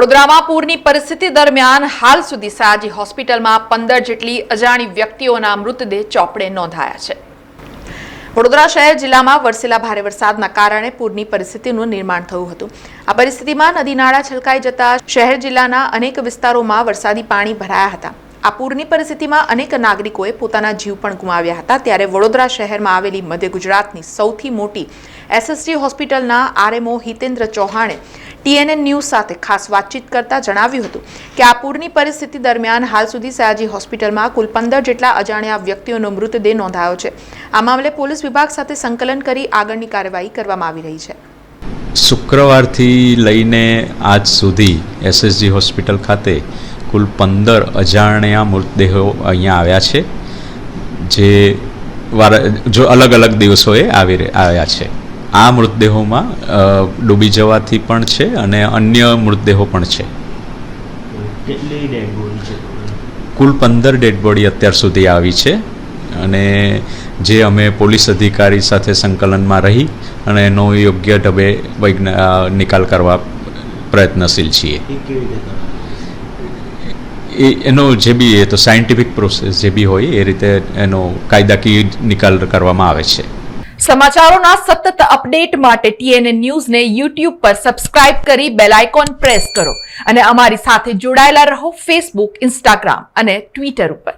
વડોદરામાં પૂરની પરિસ્થિતિ દરમિયાન હાલ સુધી સયાજી હોસ્પિટલમાં 15 જેટલી અજાણી વ્યક્તિઓના મૃતદેહ ચોપડે નોંધાયા છે। વડોદરા શહેર જિલ્લામાં વરસેલા ભારે વરસાદના કારણે પૂરની પરિસ્થિતિનું નિર્માણ થયું હતું। આ પરિસ્થિતિમાં નદી નાળા છલકાઈ જતા શહેર જિલ્લાના અનેક વિસ્તારોમાં વરસાદી પાણી ભરાયા હતા। આ પૂરની પરિસ્થિતિમાં અનેક નાગરિકોએ પોતાના જીવ પણ ગુમાવ્યા હતા। ત્યારે વડોદરા શહેરમાં આવેલી મધ્ય ગુજરાતની સૌથી મોટી એસએસજી હોસ્પિટલના આરએમઓ હિતેન્દ્ર ચૌહાણે TNN ન્યૂઝ સાથે ખાસ વાતચીત કરતા જણાવ્યું હતું કે આ પૂરની પરિસ્થિતિ દરમિયાન હાલ સુધી સયાજી હોસ્પિટલમાં કુલ 15 જેટલા અજાણ્યા વ્યક્તિઓનો મૃતદેહ નોંધાયો છે। આ મામલે પોલીસ વિભાગ સાથે સંકલન કરી આગળની કાર્યવાહી કરવામાં આવી રહી છે। શુક્રવારથી લઈને આજ સુધી એસએસજી હોસ્પિટલ ખાતે કુલ 15 અજાણ્યા મૃતદેહો અહીંયા આવ્યા છે, જે અલગ અલગ દિવસોએ આવ્યા છે। આ મૃતદેહોમાં ડૂબી જવાથી પણ છે અને અન્ય મૃતદેહો પણ છે। કેટલી ડેડ બોડી છે? કુલ 15 ડેડ બોડી અત્યાર સુધી આવી છે અને જે અમે પોલીસ અધિકારી સાથે સંકલનમાં રહી અને એનો યોગ્ય ઢબે નિકાલ કરવા પ્રયત્નશીલ છીએ। એનો જે બી એ તો સાયન્ટિફિક પ્રોસેસ જે બી હોય એ રીતે એનો કાયદાકીય નિકાલ કરવામાં આવે છે। સમાચારોના સતત અપડેટ માટે TNN ન્યૂઝને YouTube પર સબસ્ક્રાઇબ કરી બેલ આઇકોન પ્રેસ કરો અને અમારી સાથે જોડાયેલા રહો Facebook, Instagram અને Twitter ઉપર।